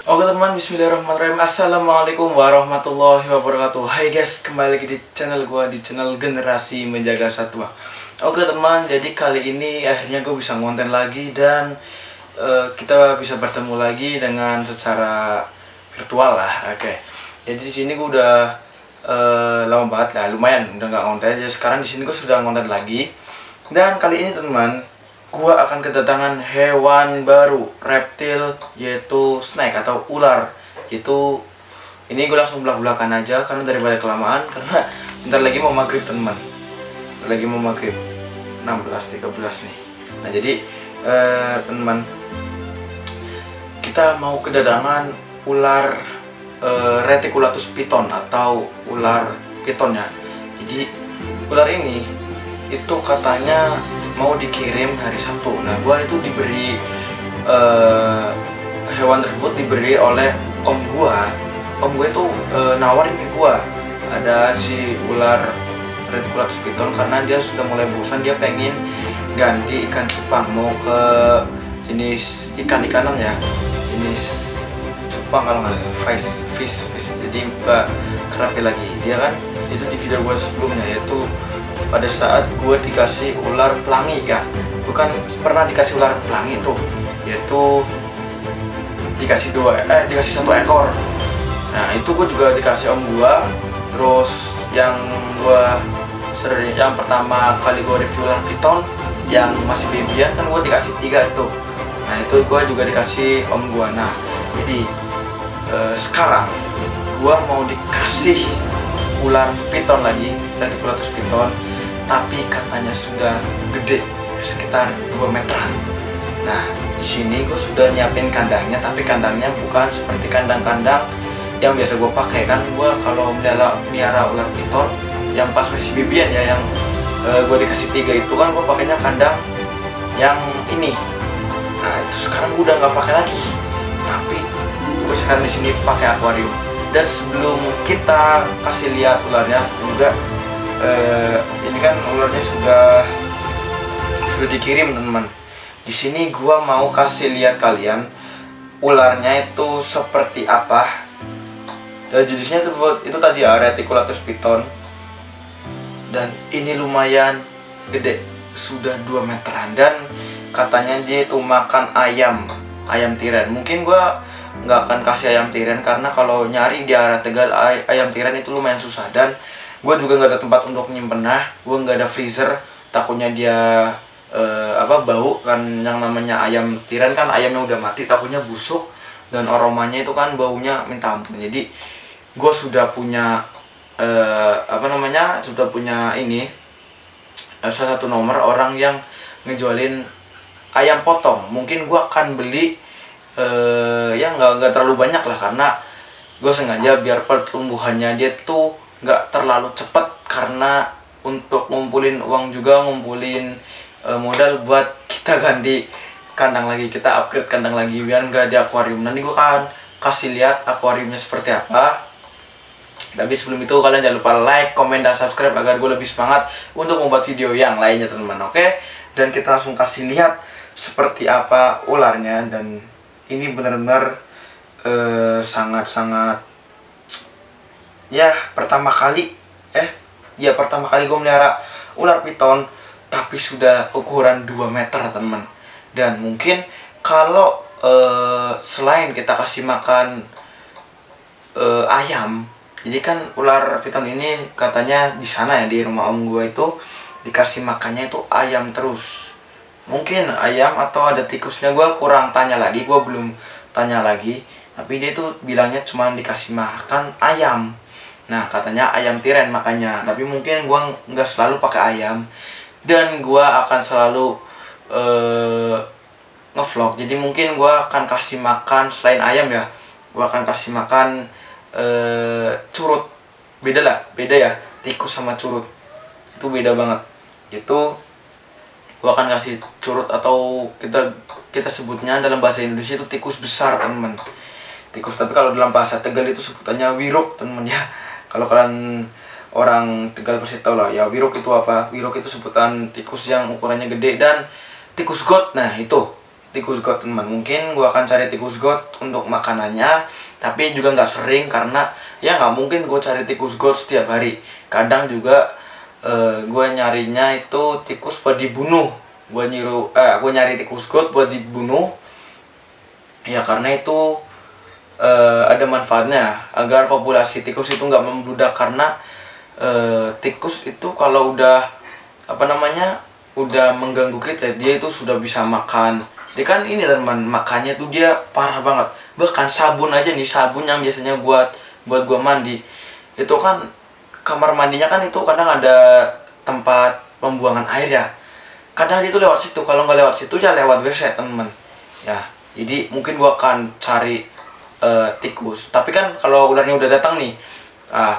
Oke teman, bismillahirrahmanirrahim. Assalamualaikum warahmatullahi wabarakatuh. Hai guys, kembali lagi di channel gua, di channel Generasi Menjaga Satwa. Oke teman, jadi kali ini akhirnya gue bisa ngonten lagi dan kita bisa bertemu lagi dengan secara virtual lah. Oke. Jadi di sini gue udah lama banget lah, lumayan udah nggak ngonten. Jadi sekarang di sini gue sudah ngonten lagi. Dan kali ini teman, gua akan kedatangan hewan baru, reptil, yaitu snake atau ular. Ini gue langsung belak-belakan aja karena daripada kelamaan, karena bentar lagi mau maghrib teman. Bentar lagi mau maghrib 16.13 nih. Nah jadi teman, kita mau kedatangan ular reticulatus python atau ular python ya. Jadi ular ini itu katanya mau dikirim hari Sabtu. Nah gua itu diberi hewan tersebut diberi oleh om gua itu nawarin ke gua ada si ular reticulatus python karena dia sudah mulai bosan, dia pengen ganti ikan cupang, mau ke jenis ikan-ikanan ya, jenis cupang kalau nggak fish, jadi nggak kerapi lagi dia kan. Itu di video gua sebelumnya, yaitu pada saat gue dikasih ular pelangi ya, bukan pernah dikasih ular pelangi tuh, yaitu dikasih satu ekor. Nah itu gue juga dikasih om gue. Terus yang pertama kali gue review ular python yang masih babyan kan gue dikasih 3 tuh. Nah itu gue juga dikasih om gue. Nah jadi sekarang gue mau dikasih ular python lagi, reticulatus python, tapi katanya sudah gede, sekitar 2 meteran. Nah di sini gue sudah nyiapin kandangnya, tapi kandangnya bukan seperti kandang-kandang yang biasa gue pakai. Kan gue kalau miara ular python yang pas masih babyan ya, yang gue dikasih 3 itu kan gue pakainya kandang yang ini. Nah itu sekarang gue udah nggak pakai lagi, tapi gue sekarang di sini pakai akuarium. Dan sebelum kita kasih lihat ularnya juga, ini kan ularnya sudah dikirim teman. Di sini gua mau kasih lihat kalian ularnya itu seperti apa. Dan jenisnya itu tadi ya, reticulatus python. Dan ini lumayan gede, sudah 2 meteran, dan katanya dia itu makan ayam tiren. Mungkin gua nggak akan kasih ayam tiren karena kalau nyari di area Tegal ayam tiren itu lumayan susah, dan gue juga nggak ada tempat untuk nyimpennya. Gue nggak ada freezer, takutnya dia bau kan. Yang namanya ayam tiren kan ayamnya udah mati, takutnya busuk, dan aromanya itu kan baunya minta ampun. Jadi gue sudah punya ini salah satu nomor orang yang ngejualin ayam potong. Mungkin gue akan beli ya nggak terlalu banyak lah, karena gue sengaja biar pertumbuhannya dia tuh nggak terlalu cepat, karena untuk ngumpulin uang juga, ngumpulin modal buat kita ganti kandang lagi, kita upgrade kandang lagi biar nggak di akuarium. Nanti gue akan kasih lihat akuariumnya seperti apa. Tapi sebelum itu kalian jangan lupa like, komen, dan subscribe agar gue lebih semangat untuk membuat video yang lainnya teman-teman. Oke, dan kita langsung kasih lihat seperti apa ularnya. Dan ini benar-benar sangat-sangat ya pertama kali gue melihara ular python, tapi sudah ukuran 2 meter teman. Dan mungkin kalau selain kita kasih makan ayam, jadi kan ular python ini katanya di sana ya, di rumah om gue itu dikasih makannya itu ayam terus. Mungkin ayam atau ada tikusnya, gue kurang tanya lagi, gue belum tanya lagi. Tapi dia tuh bilangnya cuma dikasih makan ayam. Nah katanya ayam tiren makanya. Tapi mungkin gue nggak selalu pakai ayam, dan gue akan selalu ngevlog. Jadi mungkin gue akan kasih makan selain ayam ya, gue akan kasih makan curut. Beda ya, tikus sama curut itu beda banget. Itu gue akan kasih curut, atau kita sebutnya dalam bahasa Indonesia itu tikus besar teman. Tikus, tapi kalau dalam bahasa Tegal itu sebutannya wiruk teman ya. Kalau kalian orang Tegal pasti tahu lah ya, wiruk itu apa. Wiruk itu sebutan tikus yang ukurannya gede dan tikus got. Nah itu tikus got teman. Mungkin gue akan cari tikus got untuk makanannya, tapi juga nggak sering karena ya nggak mungkin gue cari tikus got setiap hari. Kadang juga gue nyarinya itu tikus buat dibunuh. Gue nyari tikus got buat dibunuh ya, karena itu ada manfaatnya agar populasi tikus itu nggak membludak. Karena tikus itu kalau udah udah mengganggu kita, dia itu sudah bisa makan. Dia kan ini teman, makannya tuh dia parah banget. Bahkan sabun aja nih, sabun yang biasanya buat gua mandi, itu kan kamar mandinya kan itu kadang ada tempat pembuangan air ya. Kadang dia tuh lewat situ, kalau nggak lewat situ ya lewat WC teman. Ya, jadi mungkin gua akan cari tikus. Tapi kan kalau ularnya udah datang nih,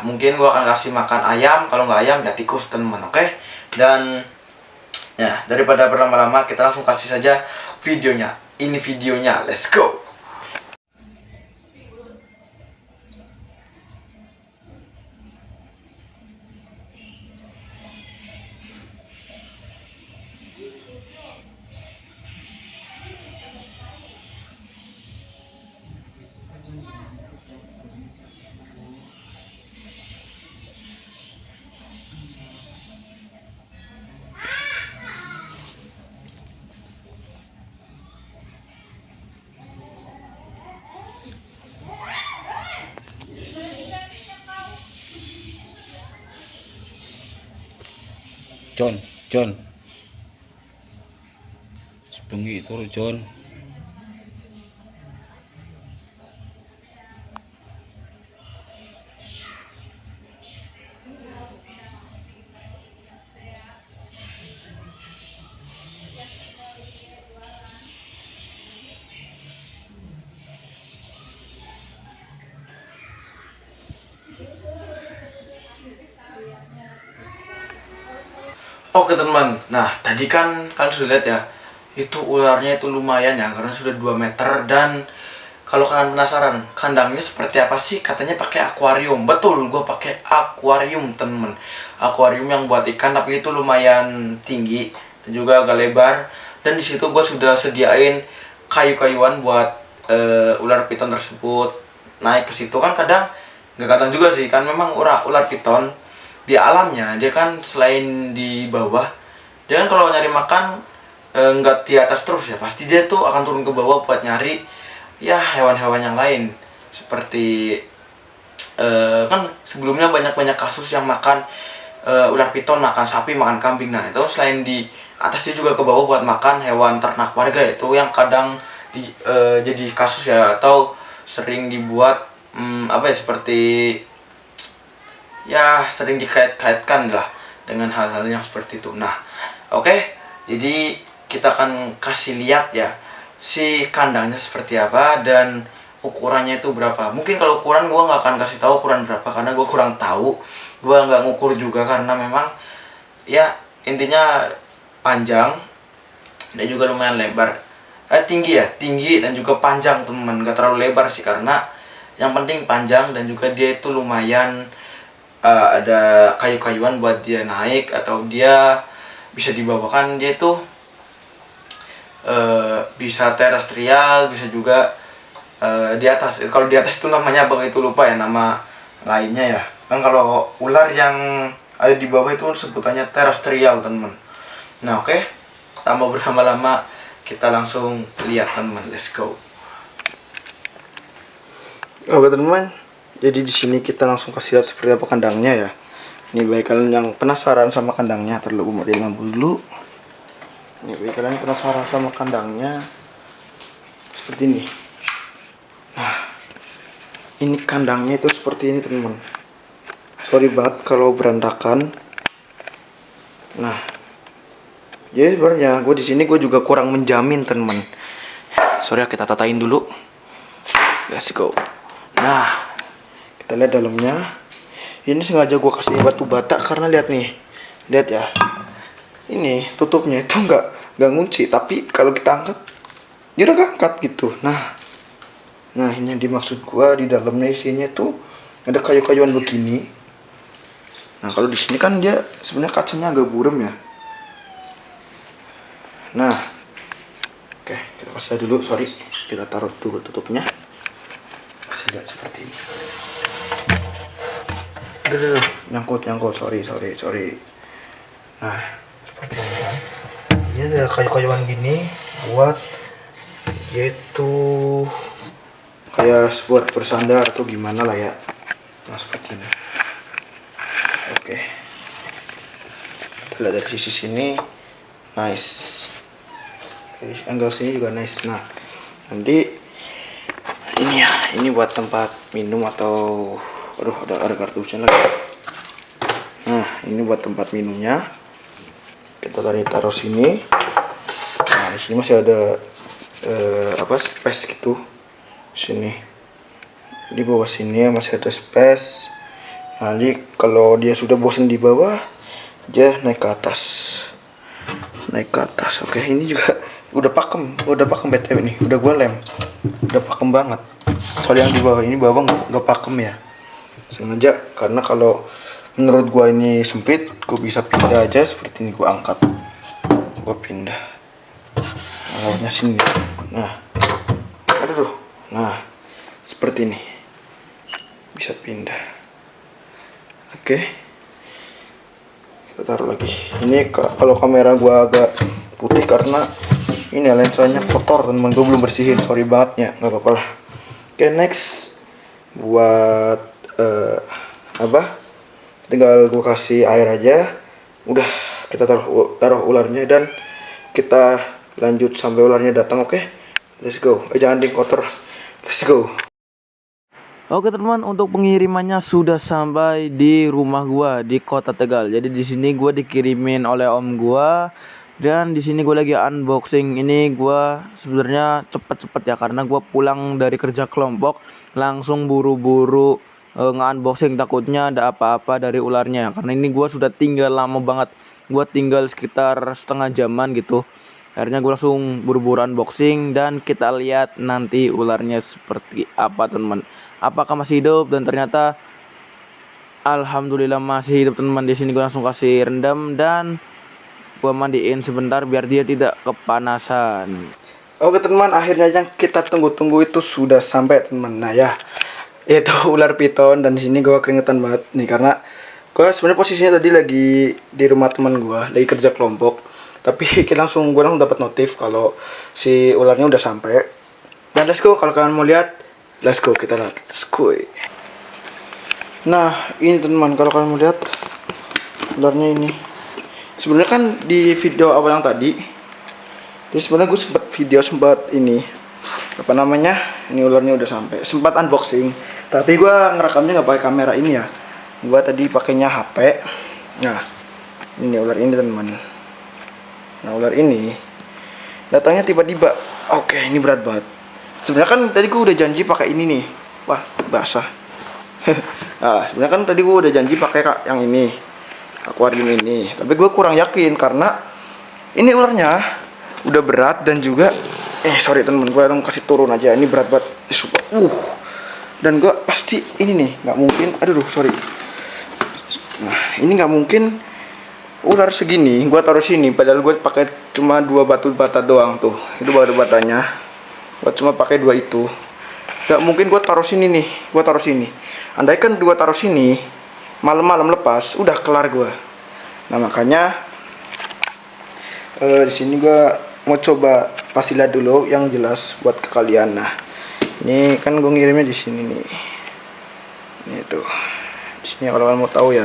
mungkin gua akan kasih makan ayam. Kalau nggak ayam ya tikus teman, oke? Dan ya, daripada berlama-lama, kita langsung kasih saja videonya. Ini videonya, let's go. John, sebengi itu John. Oke teman, nah tadi kan sudah lihat ya, itu ularnya itu lumayan ya, karena sudah 2 meter. Dan kalau kalian penasaran kandangnya seperti apa sih, katanya pakai akuarium. Betul, gue pakai akuarium temen, akuarium yang buat ikan, tapi itu lumayan tinggi dan juga agak lebar. Dan di situ gue sudah sediain kayu-kayuan buat ular piton tersebut naik ke situ. Kan nggak kadang juga sih, kan memang ular piton di alamnya dia kan selain di bawah, dia kan kalau nyari makan nggak di atas terus ya, pasti dia tuh akan turun ke bawah buat nyari ya hewan-hewan yang lain. Seperti kan sebelumnya banyak kasus yang makan ular piton, makan sapi, makan kambing. Nah itu selain di atas, dia juga ke bawah buat makan hewan ternak warga, itu yang kadang jadi kasus ya, atau sering dibuat seperti ya sering dikait-kaitkan lah dengan hal-hal yang seperti itu. Nah, oke, jadi kita akan kasih lihat ya si kandangnya seperti apa dan ukurannya itu berapa. Mungkin kalau ukuran gua nggak akan kasih tahu ukuran berapa karena gua kurang tahu. Gua nggak ngukur juga karena memang ya intinya panjang dan juga lumayan lebar. Tinggi dan juga panjang teman, nggak terlalu lebar sih, karena yang penting panjang dan juga dia itu lumayan ada kayu-kayuan buat dia naik, atau dia bisa dibawakan. Dia tuh bisa terestrial, bisa juga di atas. Kalau di atas itu namanya abang itu lupa ya nama lainnya ya. Kan kalau ular yang ada di bawah itu sebutannya terestrial teman. Nah oke, tanpa berlama-lama kita langsung lihat teman, let's go. Oke teman, jadi di sini kita langsung kasih lihat seperti apa kandangnya ya. Ini bagi kalian yang penasaran sama kandangnya, terlalu mau lampu dulu. Ini bagi kalian yang penasaran sama kandangnya seperti ini. Nah, ini kandangnya itu seperti ini teman. Sorry banget kalau berantakan. Nah, jadi sebenarnya gue di sini gue juga kurang menjamin teman. Sorry ya, kita tatain dulu. Let's go. Nah, kita lihat dalamnya. Ini sengaja gue kasih batu bata karena lihat nih, lihat ya, ini tutupnya itu nggak ngunci, tapi kalau kita angkat dia udah angkat gitu. Nah ini yang dimaksud gue, di dalamnya isinya tuh ada kayu-kayuan begini. Nah kalau di sini kan dia sebenarnya kacanya agak buram ya. Nah oke, kita saya dulu, sorry. Kita taruh dulu tutupnya. Kasih lihat seperti ini. Aduh, nyangkut, sorry. Nah, seperti ini kan. Ini ada kayu-kayuan gini buat yaitu kayak buat bersandar atau gimana lah ya. Nah, seperti ini. Oke. Kita lihat dari sisi sini, nice. Dari angle sini juga nice. Nah, nanti ini ya, ini buat tempat minum atau ada kartusnya lagi. Nah, ini buat tempat minumnya. Kita taruh sini. Nah, di sini masih ada space gitu. Sini. Di bawah sini masih ada space. Nanti kalau dia sudah bosan di bawah, dia naik ke atas. Oke, ini juga udah pakem BTW nih. Udah gua lem. Udah pakem banget. Soalnya yang di bawah ini nggak pakem ya. Sengaja karena kalau menurut gua ini sempit, gua bisa pindah aja seperti ini, gua angkat. Gua pindah. Awalnya sini. Nah. Aduh. Nah, seperti ini. Bisa pindah. Oke. Kita taruh lagi. Ini kalau kamera gua agak putih karena ini lensanya kotor teman, gua belum bersihin. Sorry banget ya, nggak apa-apa lah. Oke, next buat tinggal gua kasih air aja. Udah, kita taruh ularnya dan kita lanjut sampai ularnya datang. Oke, let's go. Jangan kotor. Let's go. Oke teman, untuk pengirimannya sudah sampai di rumah gua di Kota Tegal. Jadi di sini gua dikirimin oleh om gua dan di sini gua lagi unboxing. Ini gua sebenarnya cepet-cepet ya karena gua pulang dari kerja kelompok langsung buru-buru nge-unboxing, takutnya ada apa-apa dari ularnya. Karena ini gua sudah tinggal lama banget. Gua tinggal sekitar setengah jaman gitu. Akhirnya gue langsung buru-buru unboxing dan kita lihat nanti ularnya seperti apa teman. Apakah masih hidup? Dan ternyata alhamdulillah masih hidup teman. Di sini gue langsung kasih rendam dan gue mandiin sebentar biar dia tidak kepanasan. Oke teman, akhirnya yang kita tunggu-tunggu itu sudah sampai teman. Nah ya, itu ular piton dan di sini gue keringetan banget nih karena gue sebenarnya posisinya tadi lagi di rumah teman gue, lagi kerja kelompok. Tapi gue langsung dapat notif kalau si ularnya udah sampai. Dan let's go, kalau kalian mau lihat, let's go, kita lihat. Let's go. Nah, ini teman-teman, kalau kalian mau lihat ularnya ini. Sebenarnya kan di video awal yang tadi, jadi sebenarnya gue sempat ini apa namanya? Ini ularnya udah sampai. Sempat unboxing, tapi gue ngerekamnya nggak pakai kamera ini ya. Gue tadi pakainya HP. Nah, ini ular ini teman-teman. Nah, ular ini datangnya tiba-tiba. Oke, ini berat banget. Sebenarnya kan tadi gue udah janji pakai ini nih. Wah, basah. Nah, sebenarnya kan tadi gue udah janji pakai yang ini, akuarium ini. Tapi gue kurang yakin karena ini ularnya udah berat dan juga sorry temen, gue dong kasih turun aja. Ini berat banget. Dan gue pasti ini nih nggak mungkin. Aduh, sorry. Nah, ini nggak mungkin ular segini gua taruh sini, padahal gue pakai cuma 2 batu bata doang tuh. Itu baru batanya. Gua cuma pakai 2 itu. Gak mungkin gua taruh sini nih. Gua taruh sini. Andaikan gua taruh sini, malam-malam lepas, udah kelar gua. Nah, makanya di sini gua mau coba kasih lihat dulu yang jelas buat ke kalian. Nah, ini kan gua ngirimnya di sini nih. Ini tuh. Di sini kalau kalian mau tahu ya.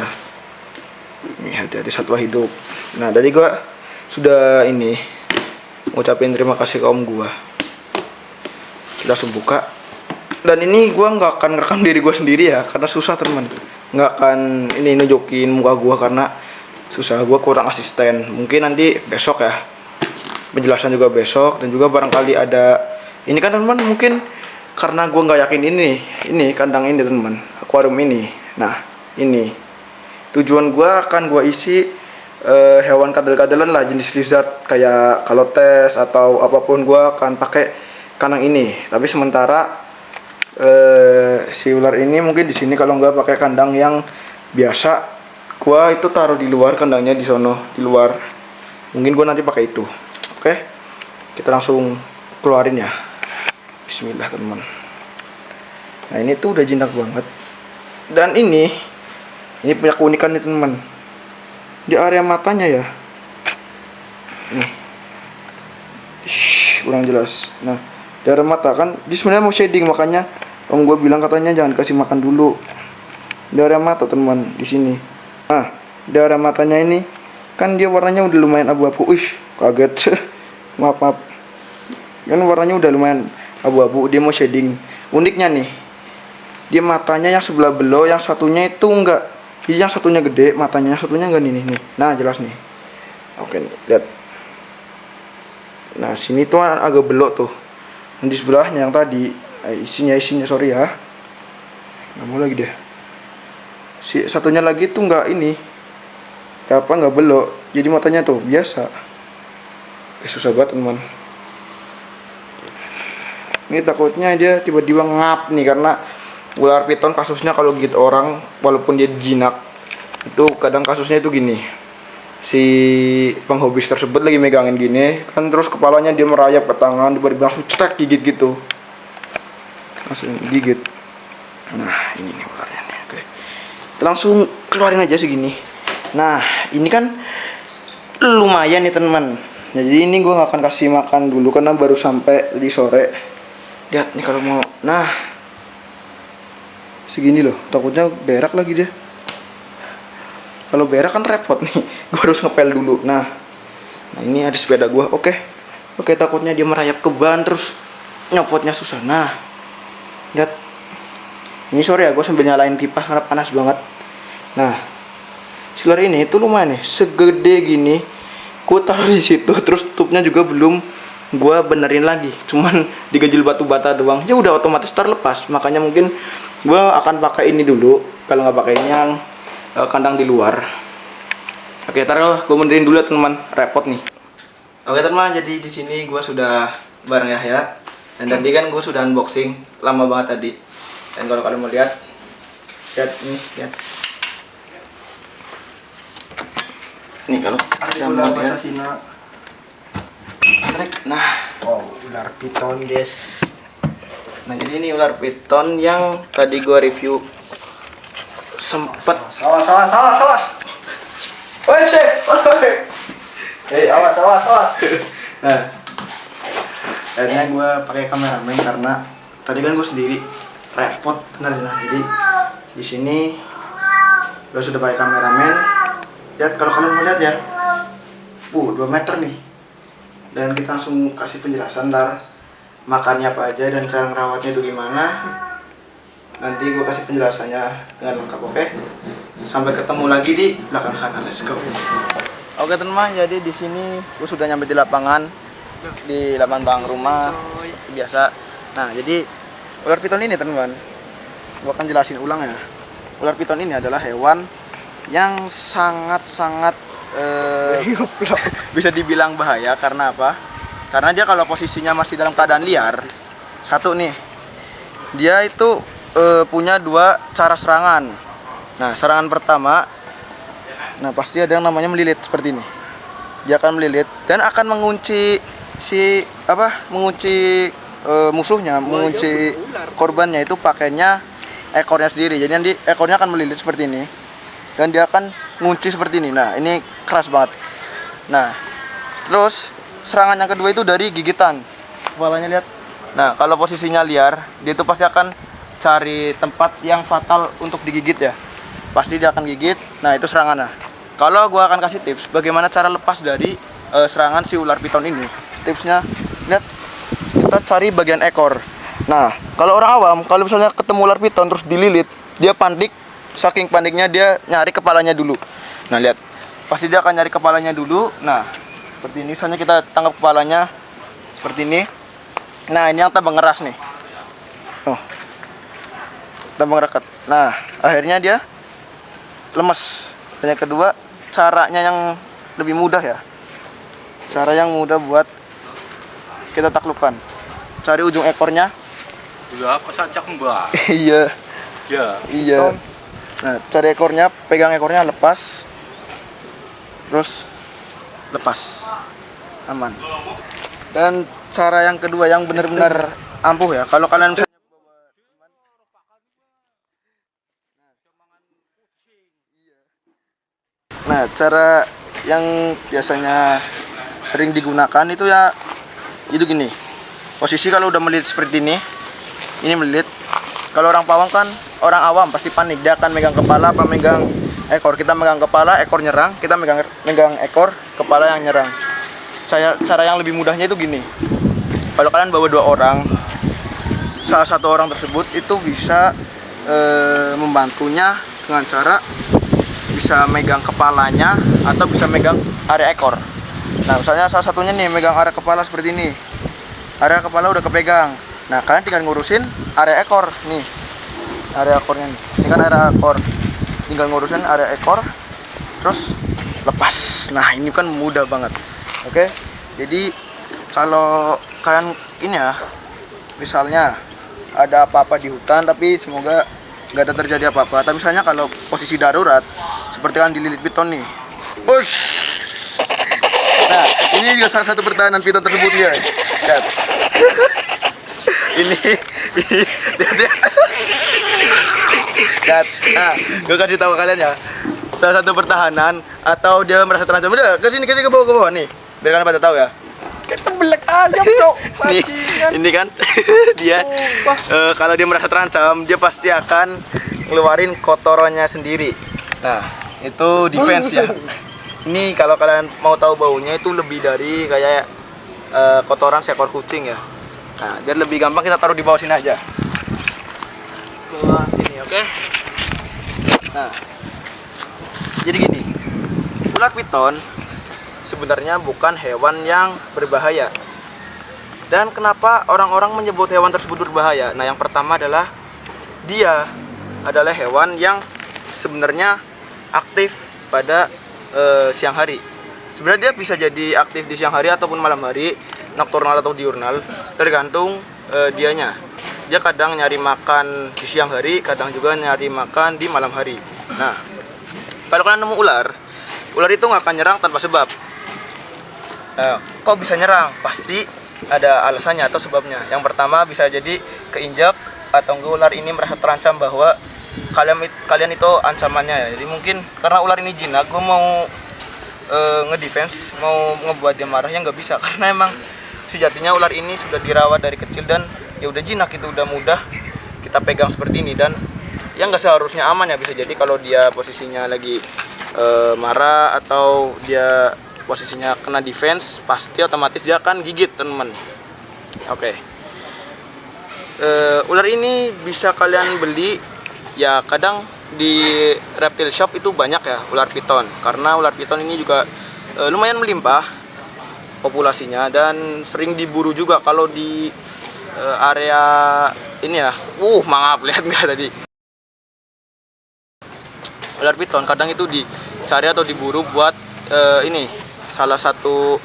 Ini hati-hati satwa hidup. Nah, tadi gua sudah ini ngucapin terima kasih ke om gua. Kita langsung buka. Dan ini gua nggak akan ngerekam diri gua sendiri ya, karena susah teman. Nggak akan ini nunjukin muka gua karena susah. Gua kurang asisten. Mungkin nanti besok ya. Penjelasan juga besok dan juga barangkali ada ini kan teman, mungkin karena gua nggak yakin ini kandang ini teman, akuarium ini. Nah, ini tujuan gua akan gua isi hewan kadal-kadalan lah, jenis lizard kayak kalotes atau apapun. Gua akan pakai kandang ini. Tapi sementara si ular ini mungkin di sini, kalau nggak pakai kandang yang biasa, gua itu taruh di luar kandangnya di sono di luar. Mungkin gua nanti pakai itu. Oke, kita langsung keluarin ya. Bismillah teman. Nah ini tuh udah jinak banget. Dan ini punya keunikan nih teman. Di area matanya ya. Nih. Kurang jelas. Nah, di area mata kan, dia sebenarnya mau shading, makanya om gue bilang katanya jangan kasih makan dulu. Di area mata teman, di sini. Nah, di area matanya ini kan dia warnanya udah lumayan abu-abu. Kaget. maaf. Kan warnanya udah lumayan abu-abu, dia mau shading. Uniknya nih, dia matanya yang sebelah below, yang satunya itu enggak. Yang satunya gede matanya, yang satunya enggak nih. Nah, jelas nih. Oke nih, lihat. Nah, sini tuh agak belok tuh. Di sebelahnya yang tadi, isinya sorry ya. Nggak mau lagi deh. Si satunya lagi tuh enggak ini. Enggak belok. Jadi matanya tuh biasa. Susah banget teman. Ini takutnya dia tiba-tiba ngap nih, karena ular piton kasusnya kalau gigit orang walaupun dia jinak itu kadang kasusnya itu gini. Si penghobis tersebut lagi megangin gini kan, terus kepalanya dia merayap ke tangan, tiba-tiba langsung cetek gigit gitu, langsung gigit. Nah ini nih ularnya nih. Oke, langsung keluarin aja segini. Nah ini kan lumayan nih teman. Jadi ini gue gak akan kasih makan dulu karena baru sampai di sore. Lihat nih kalau mau. Nah segini loh, takutnya berak lagi dia. Kalau berak kan repot nih, gue harus ngepel dulu. Nah ini ada sepeda gue. Oke, takutnya dia merayap ke ban terus nyopotnya susah. Nah lihat, ini sore ya gue sambil nyalain kipas karena panas banget. Nah si ular ini itu lumayan nih, segede gini. Gue taruh di situ, terus tutupnya juga belum gue benerin lagi, cuman digajil batu bata doang. Ya udah otomatis terlepas, makanya mungkin gue akan pakai ini dulu. Kalau nggak pakai ini yang kandang di luar. Oke, taruh gue benerin dulu ya teman, repot nih. Oke teman, jadi di sini gue sudah bareng Yahya. Dan tadi kan gue sudah unboxing lama banget tadi. Dan kalau kalian mau lihat ini, lihat. Nih kalau ada mau lihat. Nah, ular piton guys. Nah jadi ini ular piton yang tadi gua review sempet. Awas. Woi, Chef. Awas. Nah, akhirnya gua pakai kameramen karena tadi kan gua sendiri repot bener. Nah jadi di sini gua sudah pakai kameramen. Lihat kalau kalian mau lihat ya, 2 meter nih. Dan kita langsung kasih penjelasan ntar makannya apa aja dan cara ngerawatnya itu gimana. Nanti gue kasih penjelasannya dengan lengkap. Oke? Sampai ketemu lagi di belakang sana. Let's go. Oke teman, jadi di sini gue sudah nyampe di lapangan, di lapangan belakang rumah biasa. Nah jadi ular piton ini teman, gue akan jelasin ulang ya. Ular piton ini adalah hewan yang sangat bisa dibilang bahaya. Karena apa? Karena dia kalau posisinya masih dalam keadaan liar, satu nih, dia itu punya 2 cara serangan. Nah serangan pertama, nah pasti ada yang namanya melilit seperti ini. Dia akan melilit dan akan mengunci musuhnya, mengunci korbannya itu pakainya ekornya sendiri. Jadi nanti ekornya akan melilit seperti ini dan dia akan ngunci seperti ini. Nah ini keras banget. Nah terus serangan yang kedua itu dari gigitan. Kepalanya lihat. Nah kalau posisinya liar, dia itu pasti akan cari tempat yang fatal untuk digigit ya. Pasti dia akan gigit. Nah itu serangannya. Kalau gua akan kasih tips bagaimana cara lepas dari serangan si ular piton ini. Tipsnya lihat, kita cari bagian ekor. Nah kalau orang awam, kalau misalnya ketemu ular piton terus dililit, dia panik. Saking paniknya dia nyari kepalanya dulu. Nah lihat, pasti dia akan nyari kepalanya dulu. Nah seperti ini, misalnya kita tangkap kepalanya seperti ini. Nah ini yang tabang ngeras nih. Tabang rekat. Nah akhirnya dia lemes. Dan yang kedua, caranya yang lebih mudah ya. Cara yang mudah buat kita taklukkan. Cari ujung ekornya. Udah apa saja mbak? Iya. Iya. Nah, cari ekornya, pegang ekornya, lepas. Terus lepas. Aman. Dan cara yang kedua yang benar-benar ampuh ya. Kalau kalian misalnya nah, cara yang biasanya sering digunakan itu ya itu gini. Posisi kalau udah melilit seperti ini melilit. Kalau orang pawang kan, orang awam pasti panik, dia akan megang kepala apa megang ekor. Kita megang kepala, ekor nyerang, kita megang ekor, kepala yang nyerang. Cara yang lebih mudahnya itu gini. Kalau kalian bawa 2 orang, salah satu orang tersebut itu bisa membantunya dengan cara bisa megang kepalanya atau bisa megang area ekor. Nah, misalnya salah satunya nih megang area kepala seperti ini. Area kepala udah kepegang. Nah, kalian tinggal ngurusin area ekor nih. Area ekornya nih. Ini kan area ekor. Tinggal ngurusin area ekor terus lepas. Nah, ini kan mudah banget. Oke. Jadi kalau kalian ini ya, misalnya ada apa-apa di hutan tapi semoga nggak ada terjadi apa-apa. Tapi misalnya kalau posisi darurat seperti kan dililit piton nih. Ush. Nah, ini juga salah satu pertahanan piton tersebut ya. Lihat. ini lihat. Nah, gue kasih tahu kalian ya. Salah satu pertahanan atau dia merasa terancam. Udah, ke sini ke bawah nih. Biar kalian pada tahu ya. Kita belek ayam, Cok. Ini kan dia kalau dia merasa terancam, dia pasti akan ngeluarin kotorannya sendiri. Nah, itu defense ya. Ini kalau kalian mau tahu baunya itu lebih dari kayak kotoran seekor kucing ya. Nah, biar lebih gampang kita taruh di bawah sini aja. Bawah sini, oke? Nah, jadi gini. Ular piton sebenarnya bukan hewan yang berbahaya. Dan kenapa orang-orang menyebut hewan tersebut berbahaya? Nah, yang pertama adalah dia adalah hewan yang sebenarnya aktif pada siang hari. Sebenarnya dia bisa jadi aktif di siang hari ataupun malam hari, nokturnal atau diurnal, tergantung dianya. Dia kadang nyari makan di siang hari, kadang juga nyari makan di malam hari. Nah, kalau kalian nemu ular itu nggak akan nyerang tanpa sebab. Kok bisa nyerang? Pasti ada alasannya atau sebabnya. Yang pertama bisa jadi keinjak atau enggak ular ini merasa terancam bahwa kalian itu ancamannya ya. Jadi mungkin karena ular ini jinak, gue mau ngedefense, mau ngebuat dia marah ya nggak bisa, karena emang sejatinya ular ini sudah dirawat dari kecil dan ya udah jinak, itu udah mudah kita pegang seperti ini. Dan ya nggak seharusnya aman ya, bisa jadi kalau dia posisinya lagi marah atau dia posisinya kena defense, pasti otomatis dia akan gigit teman-teman. Oke. Ular ini bisa kalian beli ya, kadang di reptile shop itu banyak ya ular piton, karena ular piton ini juga lumayan melimpah populasinya dan sering diburu juga kalau di area ini ya. Maaf, lihat nggak tadi? Ular piton kadang itu dicari atau diburu buat ini, salah satu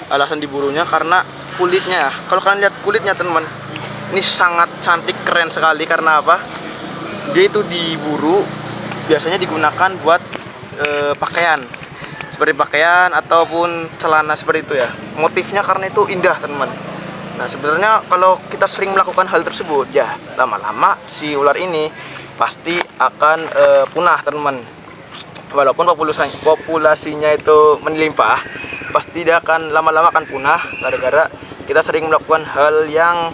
alasan diburunya karena kulitnya. Kalau kalian lihat kulitnya teman, ini sangat cantik, keren sekali. Karena apa? Dia itu diburu biasanya digunakan buat pakaian, seperti pakaian ataupun celana seperti itu ya. Motifnya karena itu indah teman. Nah, sebenarnya kalau kita sering melakukan hal tersebut ya, lama-lama si ular ini pasti akan punah teman. Walaupun populasinya itu melimpah, pasti dia akan lama-lama akan punah gara-gara kita sering melakukan hal yang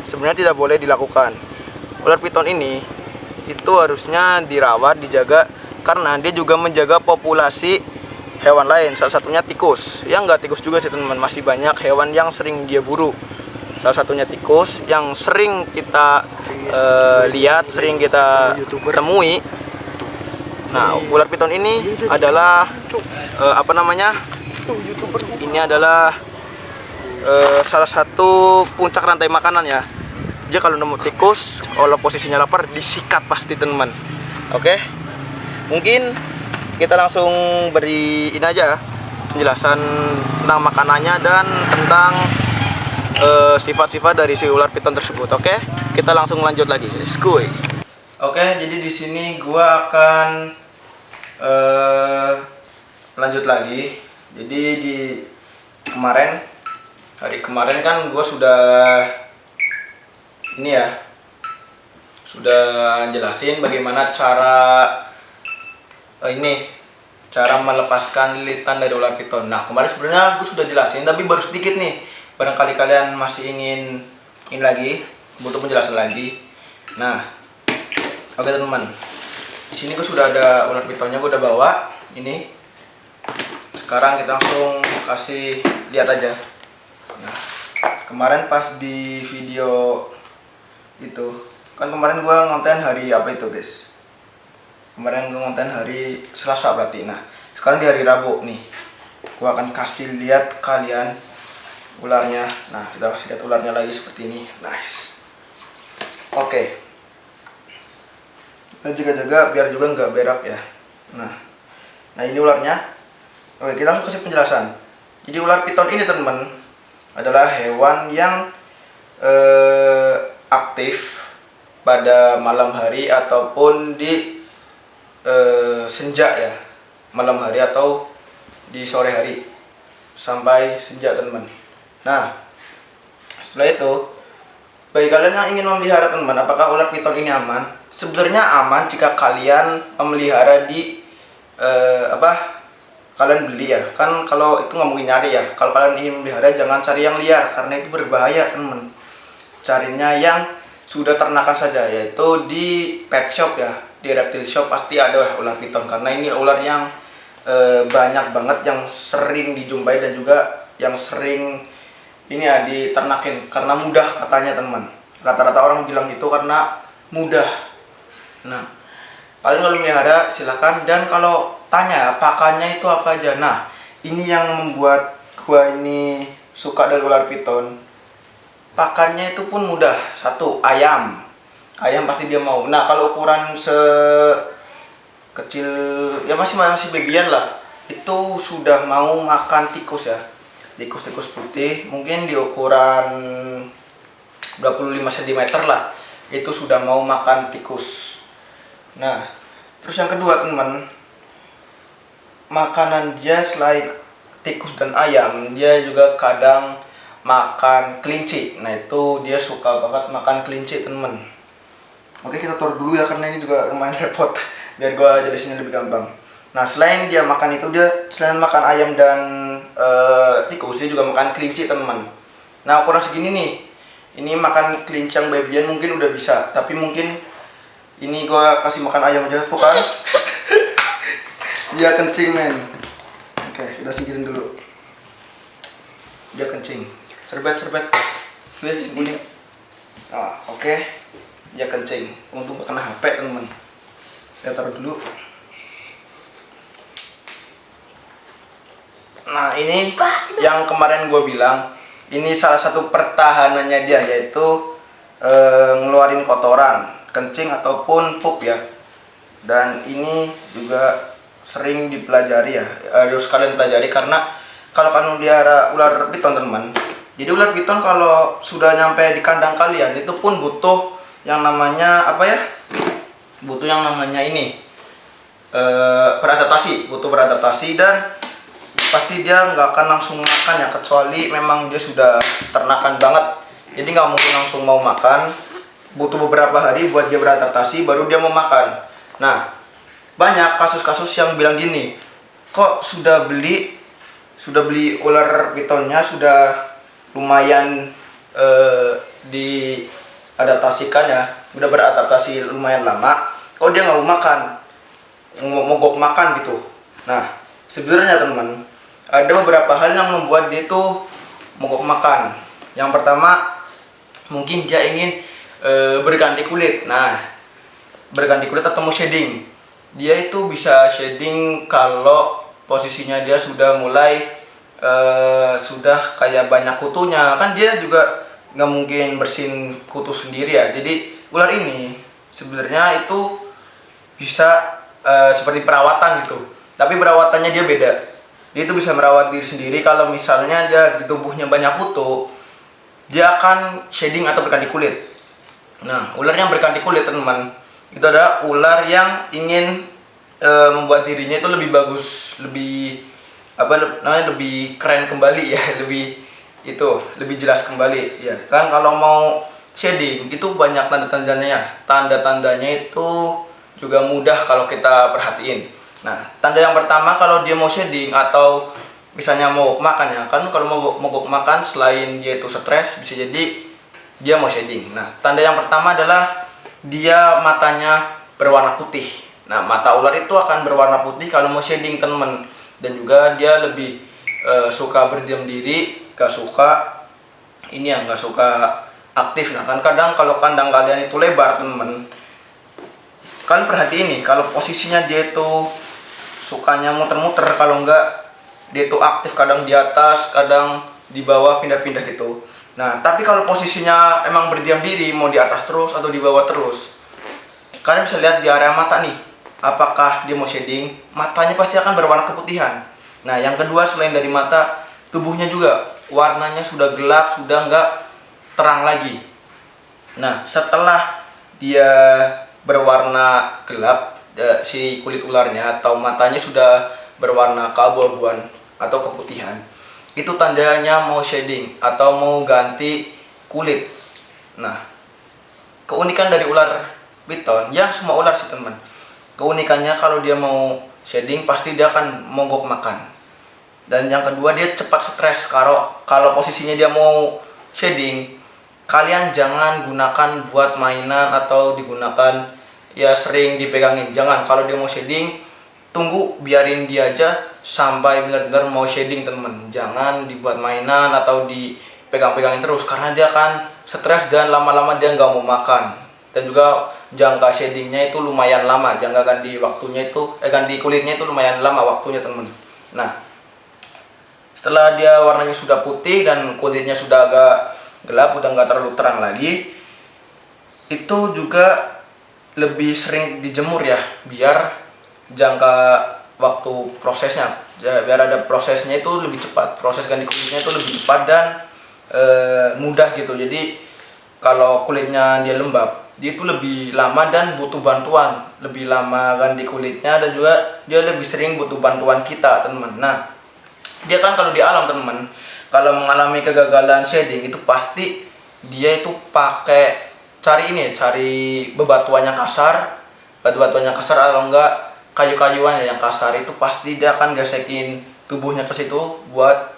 sebenarnya tidak boleh dilakukan. Ular piton ini itu harusnya dirawat, dijaga, karena dia juga menjaga populasi hewan lain, salah satunya tikus. Ya nggak tikus juga sih teman-teman, masih banyak hewan yang sering dia buru. Salah satunya tikus yang sering kita lihat, sering kita temui. Nah, ular piton ini adalah ini adalah salah satu puncak rantai makanan ya. Dia kalau nemu tikus, kalau posisinya lapar, disikat pasti teman. Oke, mungkin kita langsung beri ini aja penjelasan tentang makanannya dan tentang sifat-sifat dari si ular piton tersebut. Oke, kita langsung lanjut lagi. Let's go. Oke, jadi di sini gua akan lanjut lagi. Jadi di kemarin hari kemarin kan gue sudah ini ya, sudah jelasin bagaimana cara cara melepaskan lilitan dari ular piton. Nah kemarin sebenarnya gue sudah jelasin, tapi baru sedikit nih. Barangkali kalian masih ingin ini lagi, butuh penjelasan lagi. Nah, oke teman-teman, di sini gue sudah ada ular pitonnya, gue udah bawa. Ini sekarang kita langsung kasih lihat aja. Nah, kemarin pas di video itu kan kemarin gue ngonten hari apa itu guys? Kemarin gue ngonten hari Selasa berarti. Nah sekarang di hari Rabu nih, gue akan kasih lihat kalian ularnya. Nah kita kasih lihat ularnya lagi seperti ini. Nice. Oke, kita jaga-jaga biar juga nggak berak ya. Nah ini ularnya. Oke, kita langsung kasih penjelasan. Jadi ular piton ini teman adalah hewan yang aktif pada malam hari ataupun di senja ya, malam hari atau di sore hari sampai senja teman. Nah setelah itu, bagi kalian yang ingin memelihara teman, apakah ular piton ini aman? Sebenarnya aman jika kalian memelihara di kalian beli ya. Kan kalau itu nggak mungkin nyari ya. Kalau kalian ingin memelihara jangan cari yang liar karena itu berbahaya teman. Carinya yang sudah ternakan saja, yaitu di pet shop ya, di reptile shop pasti ada ular piton karena ini ular yang banyak banget yang sering dijumpai dan juga yang sering ini ya diternakin karena mudah katanya teman. Rata-rata orang bilang itu karena mudah. Nah kalian kalau melihara silahkan, dan kalau tanya pakannya itu apa aja, nah ini yang membuat gua ini suka dari ular piton. Pakannya itu pun mudah. Satu, ayam pasti dia mau. Nah kalau ukuran sekecil ya masih babyan lah, itu sudah mau makan tikus ya, tikus putih mungkin di ukuran 25 cm lah, itu sudah mau makan tikus. Nah terus yang kedua teman, makanan dia selain tikus dan ayam, dia juga kadang makan kelinci. Nah itu dia suka banget makan kelinci temen. Oke, kita taruh dulu ya karena ini juga lumayan repot, biar gua jelasinnya lebih gampang. Nah selain dia makan itu, dia selain makan ayam dan tikus, dia juga makan kelinci teman. Nah ukuran segini nih, ini makan kelinci yang babyan mungkin udah bisa, tapi mungkin ini gua kasih makan ayam aja. Tuh kan dia kencing men. Oke, kita singkirin dulu, dia kencing. Serbet gue sembunyi. Nah oke, dia kencing. Untung gak kena HP teman. Kita taruh dulu. Nah ini yang kemarin gue bilang, ini salah satu pertahanannya dia, yaitu ngeluarin kotoran, kencing ataupun pup ya. Dan ini juga sering dipelajari ya, harus kalian pelajari karena kalau kalian melihara ular piton teman, jadi ular piton kalau sudah nyampe di kandang kalian itu pun butuh yang namanya apa ya? Butuh yang namanya ini butuh beradaptasi, dan pasti dia nggak akan langsung makan ya, kecuali memang dia sudah ternakan banget. Jadi nggak mungkin langsung mau makan, butuh beberapa hari buat dia beradaptasi baru dia mau makan. Nah banyak kasus-kasus yang bilang gini, kok sudah beli ular pitonnya sudah lumayan diadaptasikan ya, udah beradaptasi lumayan lama, kok dia nggak mau makan, mogok makan gitu. Nah sebenarnya teman, ada beberapa hal yang membuat dia itu mogok makan. Yang pertama, mungkin dia ingin berganti kulit. Nah berganti kulit atau mau shading, dia itu bisa shading kalau posisinya dia sudah mulai sudah kayak banyak kutunya. Kan dia juga nggak mungkin bersihin kutu sendiri ya. Jadi ular ini sebenarnya itu bisa seperti perawatan gitu, tapi perawatannya dia beda. Dia itu bisa merawat diri sendiri. Kalau misalnya dia di tubuhnya banyak kutu, dia akan shading atau berganti kulit. Nah ular yang berganti kulit teman, itu adalah ular yang ingin membuat dirinya itu lebih bagus, lebih lebih keren kembali ya, lebih itu lebih jelas kembali ya kan. Kalau mau shading itu banyak tanda-tandanya. Tanda-tandanya itu juga mudah kalau kita perhatiin. Nah, tanda yang pertama kalau dia mau shading atau misalnya mogok makan ya kan, kalau mau mogok makan selain dia itu stres bisa jadi dia mau shading. Nah, tanda yang pertama adalah dia matanya berwarna putih. Nah, mata ular itu akan berwarna putih kalau mau shading teman. Dan juga dia lebih suka berdiam diri, gak suka ini ya, gak suka aktif. Nah kan kadang kalau kandang kalian itu lebar temen, kalian perhatiin nih kalau posisinya dia itu sukanya muter-muter, kalau enggak dia itu aktif, kadang di atas kadang di bawah, pindah-pindah gitu. Nah tapi kalau posisinya emang berdiam diri, mau di atas terus atau di bawah terus, kalian bisa lihat di area mata nih, apakah dia mau shading, matanya pasti akan berwarna keputihan. Nah yang kedua selain dari mata, tubuhnya juga warnanya sudah gelap, sudah enggak terang lagi. Nah setelah dia berwarna gelap, si kulit ularnya atau matanya sudah berwarna keabu-abuan atau keputihan, itu tandanya mau shading atau mau ganti kulit. Nah keunikan dari ular piton, ya semua ular sih teman, keunikannya kalau dia mau shading pasti dia akan mogok makan. Dan yang kedua dia cepat stres. Kalau posisinya dia mau shading, kalian jangan gunakan buat mainan atau digunakan ya sering dipegangin. Jangan, kalau dia mau shading tunggu, biarin dia aja sampai benar-benar mau shading teman. Jangan dibuat mainan atau dipegang-pegangin terus, karena dia akan stres dan lama-lama dia nggak mau makan. Dan juga jangka shadingnya itu lumayan lama, jangka ganti waktunya itu ganti kulitnya itu lumayan lama waktunya teman. Nah setelah dia warnanya sudah putih dan kulitnya sudah agak gelap, udah nggak terlalu terang lagi, itu juga lebih sering dijemur ya, biar jangka waktu prosesnya, biar ada prosesnya itu lebih cepat, proses ganti kulitnya itu lebih cepat dan mudah gitu. Jadi kalau kulitnya dia lembab, dia itu lebih lama dan butuh bantuan, lebih lama ganti kulitnya, dan juga dia lebih sering butuh bantuan kita teman. Nah dia kan kalau di alam teman, kalau mengalami kegagalan shading itu pasti dia itu pakai cari bebatuannya kasar, atau enggak kayu-kayuan yang kasar, itu pasti dia akan gesekin tubuhnya ke situ buat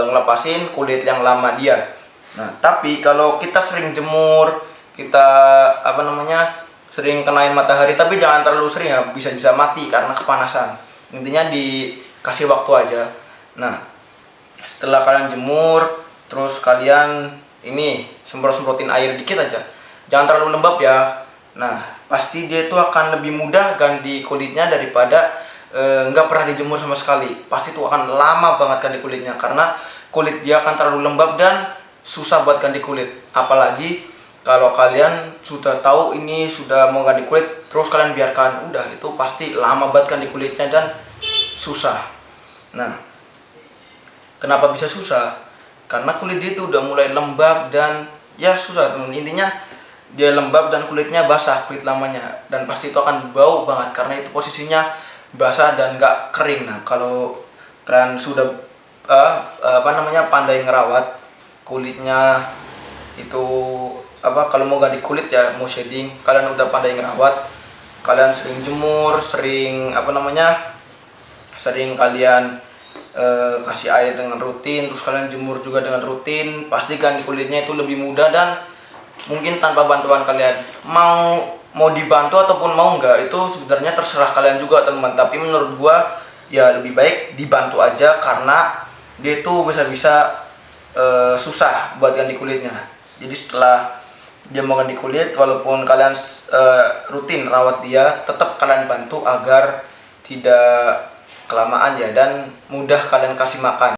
ngelepasin kulit yang lama dia. Nah tapi kalau kita sering jemur, kita sering kenain matahari, tapi jangan terlalu sering ya, bisa mati karena kepanasan. Intinya dikasih waktu aja. Nah setelah kalian jemur, terus kalian ini semprot-semprotin air dikit aja, jangan terlalu lembab ya. Nah pasti dia itu akan lebih mudah ganti kulitnya daripada nggak pernah dijemur sama sekali. Pasti itu akan lama banget ganti kulitnya, karena kulit dia akan terlalu lembab dan susah buat ganti kulit. Apalagi kalau kalian sudah tahu ini sudah mau ganti kulit, terus kalian biarkan, udah itu pasti lama banget ganti kulitnya dan susah. Nah kenapa bisa susah? Karena kulit dia itu udah mulai lembab dan ya susah teman. Intinya dia lembab dan kulitnya basah, kulit lamanya, dan pasti itu akan bau banget karena itu posisinya basah dan gak kering. Nah kalau kalian sudah pandai ngerawat kulitnya itu, kalau mau ganti kulit ya, mau shading, kalian udah pandai ngerawat, kalian sering jemur, sering kalian kasih air dengan rutin, terus kalian jemur juga dengan rutin, pasti ganti kulitnya itu lebih mudah. Dan mungkin tanpa bantuan kalian, mau dibantu ataupun mau enggak, itu sebenarnya terserah kalian juga teman. Tapi menurut gua ya lebih baik dibantu aja, karena dia itu bisa susah buat ganti kulitnya. Jadi setelah dia mau ganti kulit, walaupun kalian rutin rawat dia, tetap kalian bantu agar tidak kelamaan ya, dan mudah kalian kasih makan.